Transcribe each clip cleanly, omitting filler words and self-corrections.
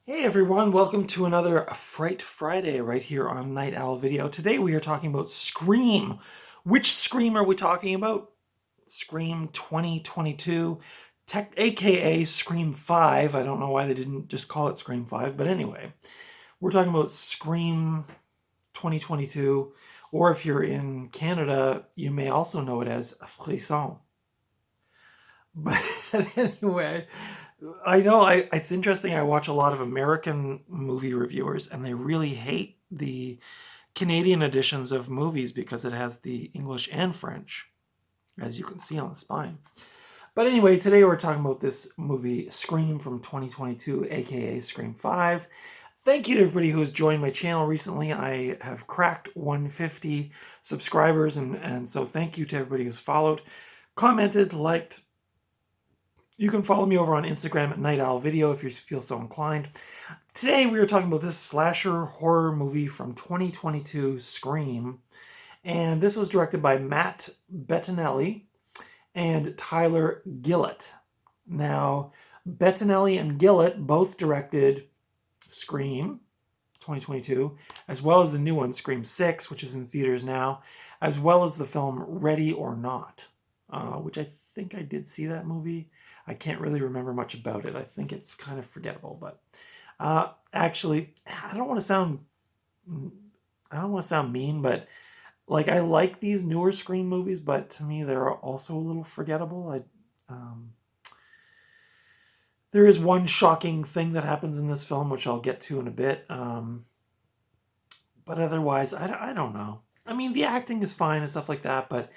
Hey everyone, welcome to another Fright Friday right here on Night Owl Video. Today we are talking about Scream. Which Scream are we talking about? Scream 2022, aka Scream 5. I don't know why they didn't just call it Scream 5, but anyway, we're talking about Scream 2022, or if you're in Canada, you may also know it as Frisson. But anyway, I know it's interesting. I watch a lot of American movie reviewers, and they really hate the Canadian editions of movies because it has the English and French, as you can see on the spine. But anyway, today we're talking about this movie, Scream from 2022, aka Scream 5. Thank you to everybody who has joined my channel recently. I have cracked 150 subscribers, and so thank you to everybody who's followed, commented, liked. You can follow me over on Instagram at Night Owl Video if you feel so inclined. Today we are talking about this slasher horror movie from 2022, Scream. And this was directed by Matt Bettinelli and Tyler Gillett. Now, Bettinelli and Gillett both directed Scream 2022, as well as the new one, Scream 6, which is in theaters now, as well as the film Ready or Not, which I think I did see that movie. I can't really remember much about it. I think it's kind of forgettable, but actually, I don't want to sound mean, but like I like these newer Scream movies, but to me they're also a little forgettable. There is one shocking thing that happens in this film, which I'll get to in a bit. But otherwise, I don't know. I mean, the acting is fine and stuff like that, but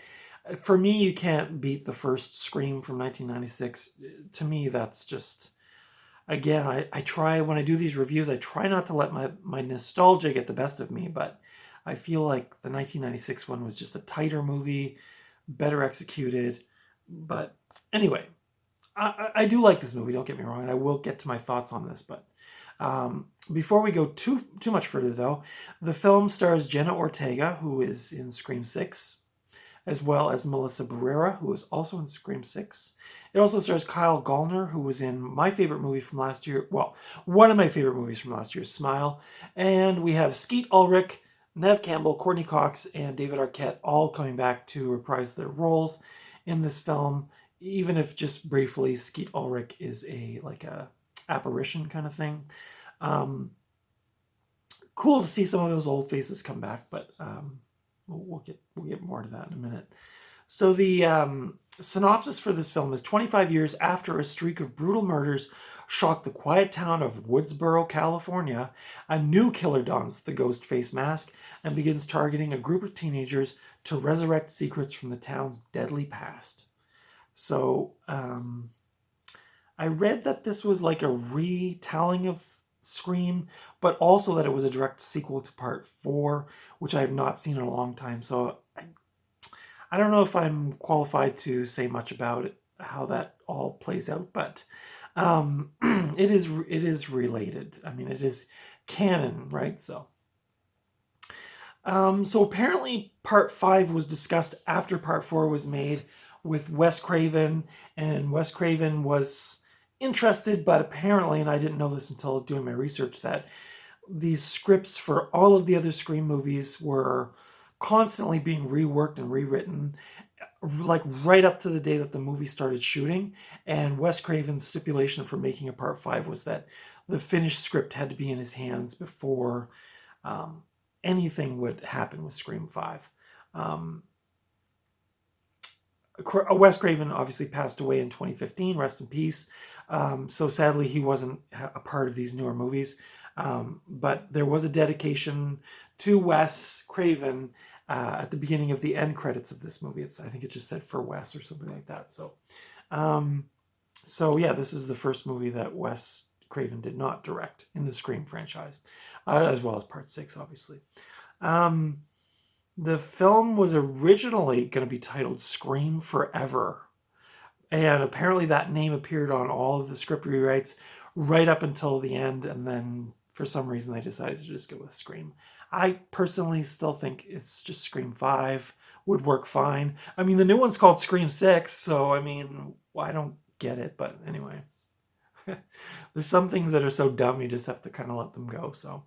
for me, you can't beat the first Scream from 1996. To me, that's just, again, I try, when I do these reviews, I try not to let my nostalgia get the best of me, but I feel like the 1996 one was just a tighter movie, better executed. But anyway, I do like this movie, don't get me wrong, and I will get to my thoughts on this, but before we go too much further, though, the film stars Jenna Ortega, who is in Scream 6, as well as Melissa Barrera, who is also in Scream 6. It also stars Kyle Gallner, who was in my favorite movie from last year, well, one of my favorite movies from last year, Smile. And we have Skeet Ulrich, Nev Campbell, Courtney Cox, and David Arquette all coming back to reprise their roles in this film, even if just briefly. Skeet Ulrich is a apparition kind of thing. Cool to see some of those old faces come back, but we'll get more to that in a minute. So the synopsis for this film is 25 years after a streak of brutal murders shocked the quiet town of Woodsboro, California, a new killer dons the ghost face mask and begins targeting a group of teenagers to resurrect secrets from the town's deadly past. So I read that this was like a retelling of Scream, but also that it was a direct sequel to Part 4, which I have not seen in a long time. So I don't know if I'm qualified to say much about it, how that all plays out, but it is related. I mean, it is canon, right? So apparently Part 5 was discussed after Part 4 was made with Wes Craven, and Wes Craven was interested, but apparently, and I didn't know this until doing my research, that these scripts for all of the other Scream movies were constantly being reworked and rewritten, like right up to the day that the movie started shooting. And Wes Craven's stipulation for making a Part 5 was that the finished script had to be in his hands before anything would happen with Scream 5. Wes Craven obviously passed away in 2015, rest in peace. So sadly, he wasn't a part of these newer movies. But there was a dedication to Wes Craven at the beginning of the end credits of this movie. I think it just said "for Wes" or something like that. So yeah, this is the first movie that Wes Craven did not direct in the Scream franchise, as well as Part 6, obviously. The film was originally going to be titled Scream Forever. And apparently that name appeared on all of the script rewrites right up until the end. And then for some reason they decided to just go with Scream. I personally still think it's just Scream 5 would work fine. I mean, the new one's called Scream 6. So, I mean, I don't get it. But anyway, There's some things that are so dumb you just have to kind of let them go. So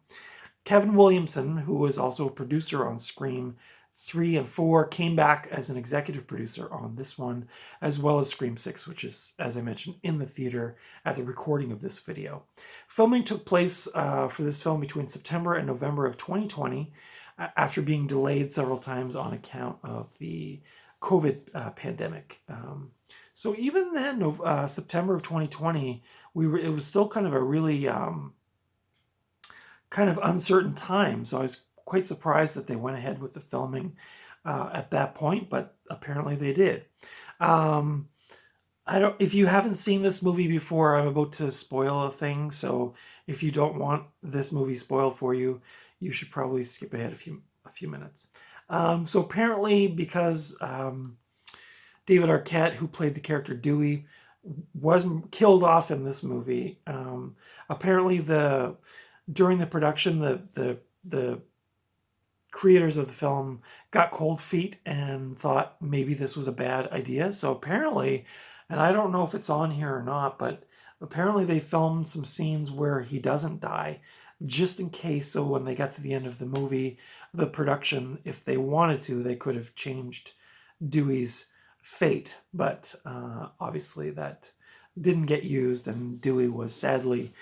Kevin Williamson, who was also a producer on Scream 3 and 4, came back as an executive producer on this one, as well as Scream 6, which is, as I mentioned, in the theater at the recording of this video. Filming took place for this film between September and November of 2020, after being delayed several times on account of the COVID pandemic. So even then, September of 2020, it was still kind of a really kind of uncertain time. So I was quite surprised that they went ahead with the filming at that point, but apparently they did. If you haven't seen this movie before, I'm about to spoil a thing. So if you don't want this movie spoiled for you, you should probably skip ahead a few minutes. So apparently, because David Arquette, who played the character Dewey, was killed off in this movie. Apparently, during the production, the creators of the film got cold feet and thought maybe this was a bad idea. So apparently, and I don't know if it's on here or not, but apparently they filmed some scenes where he doesn't die, just in case. So when they got to the end of the movie, the production, if they wanted to, they could have changed Dewey's fate. But obviously that didn't get used, and Dewey was sadly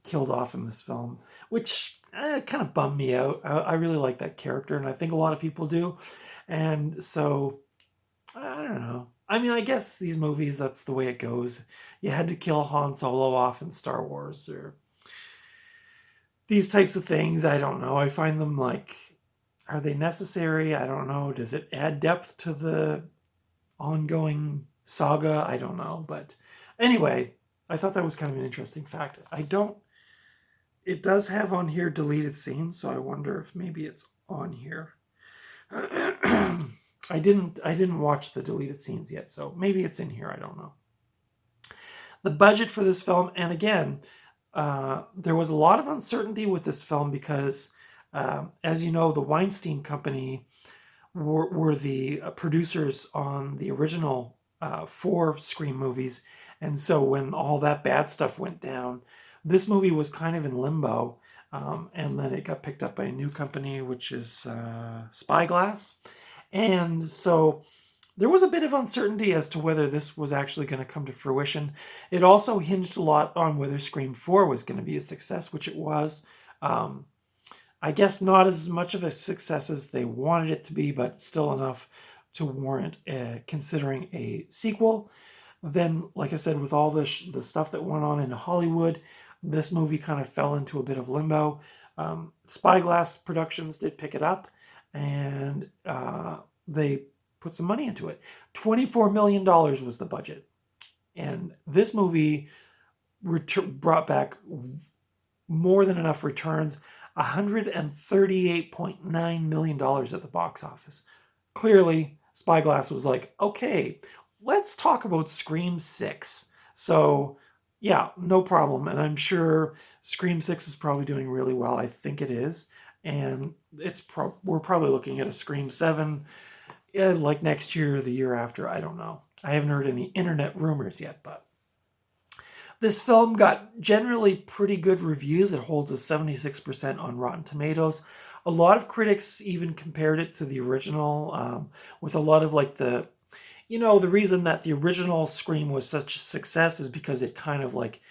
killed off in this film, which kind of bummed me out. I really like that character, and I think a lot of people do. And so, I don't know. I mean, I guess these movies, that's the way it goes. You had to kill Han Solo off in Star Wars, or these types of things. I don't know. I find them like, are they necessary? I don't know. Does it add depth to the ongoing saga? I don't know. But anyway, I thought that was kind of an interesting fact. It does have on here deleted scenes, so I wonder if maybe it's on here. I didn't watch the deleted scenes yet, so maybe it's in here. I don't know. The budget for this film, and again, there was a lot of uncertainty with this film because, as you know, the Weinstein Company were the producers on the original 4 Scream movies, and so when all that bad stuff went down, this movie was kind of in limbo, and then it got picked up by a new company, which is Spyglass. And so there was a bit of uncertainty as to whether this was actually going to come to fruition. It also hinged a lot on whether Scream 4 was going to be a success, which it was. I guess not as much of a success as they wanted it to be, but still enough to warrant considering a sequel. Then, like I said, with all the stuff that went on in Hollywood, this movie kind of fell into a bit of limbo. Spyglass Productions did pick it up, and they put some money into it. $24 million was the budget. And this movie brought back more than enough returns, $138.9 million at the box office. Clearly, Spyglass was like, okay, let's talk about Scream 6. So, yeah, no problem. And I'm sure Scream 6 is probably doing really well. I think it is. And we're probably looking at a Scream 7 like next year or the year after. I don't know. I haven't heard any internet rumors yet, but this film got generally pretty good reviews. It holds a 76% on Rotten Tomatoes. A lot of critics even compared it to the original, with a lot of like the reason that the original Scream was such a success is because it kind of like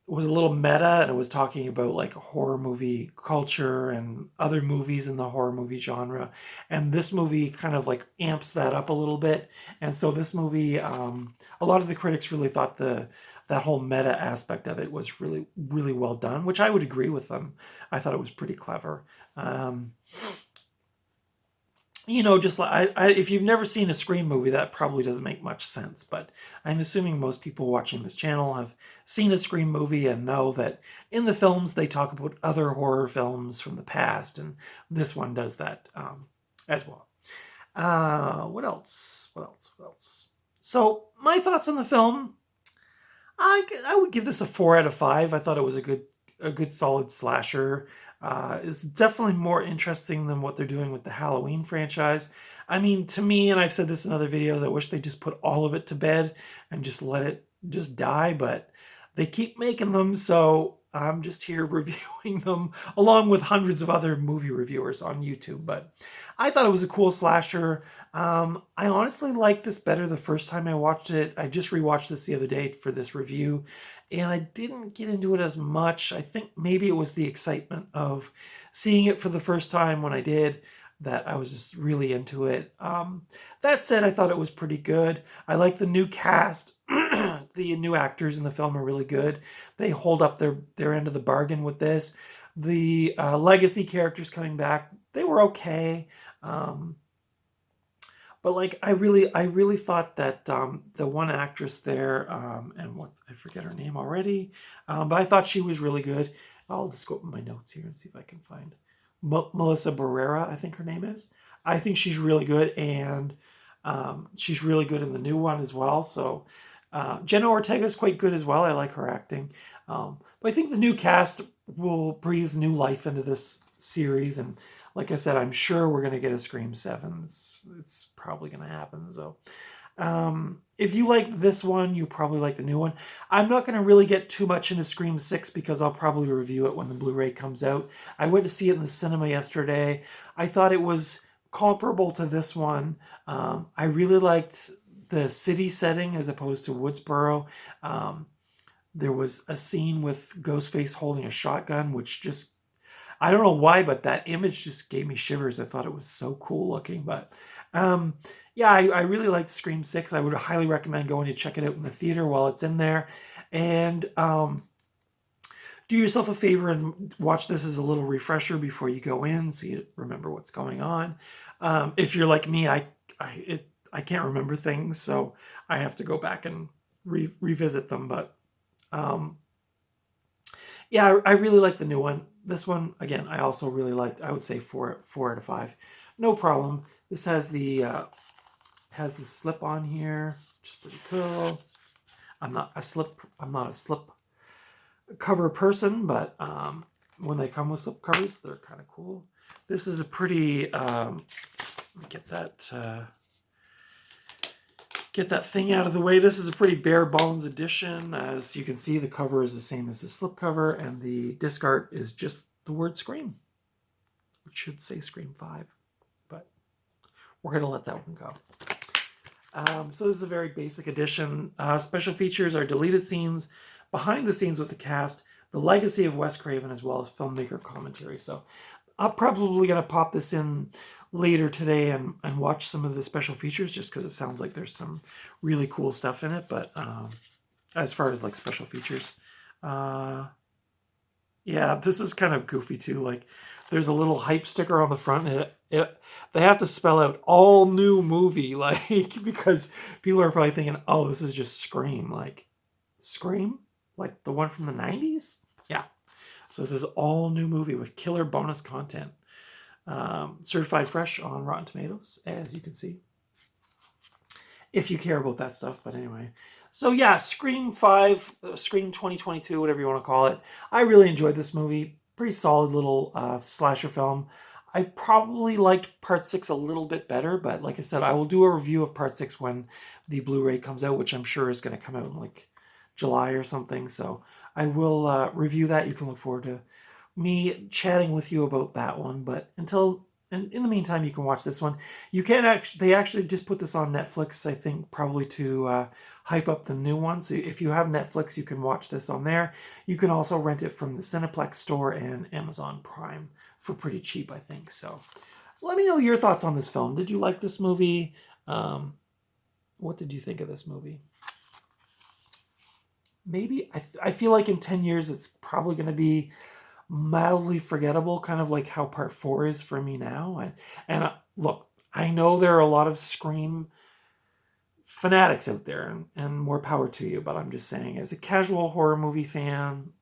was a little meta, and it was talking about like horror movie culture and other movies in the horror movie genre. And this movie kind of like amps that up a little bit. And so this movie, a lot of the critics really thought that whole meta aspect of it was really, really well done, which I would agree with them. I thought it was pretty clever. Just like if you've never seen a Scream movie, that probably doesn't make much sense. But I'm assuming most people watching this channel have seen a Scream movie and know that in the films they talk about other horror films from the past, and this one does that as well. What else? So my thoughts on the film, I would give this a 4 out of 5. I thought it was a good solid slasher. It's definitely more interesting than what they're doing with the Halloween franchise. I mean, to me, and I've said this in other videos, I wish they just put all of it to bed and just let it just die. But they keep making them, so I'm just here reviewing them along with hundreds of other movie reviewers on YouTube. But I thought it was a cool slasher. I honestly liked this better the first time I watched it. I just rewatched this the other day for this review, and I didn't get into it as much. I think maybe it was the excitement of seeing it for the first time when I did that I was just really into it. That said, I thought it was pretty good. I like the new cast. The new actors in the film are really good. They hold up their end of the bargain with this. The legacy characters coming back, they were okay. But like I really thought that the one actress there, and what I forget her name already, but I thought she was really good. I'll just go up in my notes here and see if I can find Melissa Barrera, I think her name is. I think she's really good, and she's really good in the new one as well. So Jenna Ortega is quite good as well. I like her acting. But I think the new cast will breathe new life into this series, and like I said, I'm sure we're going to get a Scream 7. It's probably going to happen. So if you like this one, you probably like the new one. I'm not going to really get too much into Scream 6 because I'll probably review it when the Blu-ray comes out. I went to see it in the cinema yesterday. I thought it was comparable to this one. I really liked the city setting as opposed to Woodsboro. There was a scene with Ghostface holding a shotgun, which just, I don't know why, but that image just gave me shivers. I thought it was so cool looking. But yeah, I really liked Scream 6. I would highly recommend going to check it out in the theater while it's in there. And do yourself a favor and watch this as a little refresher before you go in so you remember what's going on. If you're like me, I can't remember things, so I have to go back and revisit them. But yeah, I really like the new one. This one, again, I also really liked. I would say 4 out of 5. No problem. This has the slip on here, which is pretty cool. I'm not a slip cover person, but when they come with slip covers, they're kind of cool. This is a pretty let me get that thing out of the way. This is a pretty bare bones edition. As you can see, the cover is the same as the slipcover, and the disc art is just the word Scream, which should say Scream 5, but we're going to let that one go. So this is a very basic edition. Special features are deleted scenes, behind the scenes with the cast, the legacy of Wes Craven, as well as filmmaker commentary. So I'm probably going to pop this in later today and watch some of the special features just because it sounds like there's some really cool stuff in it. But as far as like special features, yeah, this is kind of goofy too. Like there's a little hype sticker on the front, and they have to spell out all new movie, like, because people are probably thinking, oh, this is just Scream. Like Scream? Like the one from the 90s? Yeah. So this is all new movie with killer bonus content. Certified fresh on Rotten Tomatoes, as you can see, if you care about that stuff. But anyway, so yeah, Scream 5, Scream 2022, whatever you want to call it. I really enjoyed this movie. Pretty solid little slasher film. I probably liked Part 6 a little bit better, but like I said, I will do a review of Part 6 when the Blu-ray comes out, which I'm sure is going to come out in like July or something. So I will review that. You can look forward to me chatting with you about that one. But until, and in the meantime, you can watch this one. You can they actually just put this on Netflix, I think, probably to hype up the new one. So if you have Netflix, you can watch this on there. You can also rent it from the Cineplex store and Amazon Prime for pretty cheap, I think. So let me know your thoughts on this film. Did you like this movie? What did you think of this movie? Maybe, I feel like in 10 years, it's probably going to be mildly forgettable, kind of like how Part 4 is for me now. And look, I know there are a lot of Scream fanatics out there, and more power to you, but I'm just saying, as a casual horror movie fan,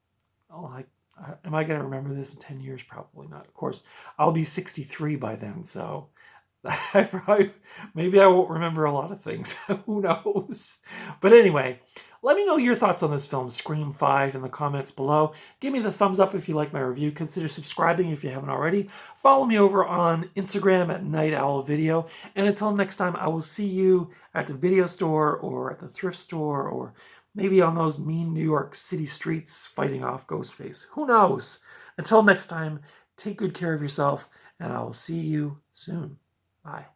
am I going to remember this in 10 years? Probably not. Of course, I'll be 63 by then, so maybe I won't remember a lot of things. Who knows? But anyway, let me know your thoughts on this film, Scream 5, in the comments below. Give me the thumbs up if you like my review. Consider subscribing if you haven't already. Follow me over on Instagram at Night Owl Video. And until next time, I will see you at the video store or at the thrift store or Maybe on those mean New York City streets fighting off Ghostface. Who knows? Until next time, take good care of yourself, and I will see you soon. Bye.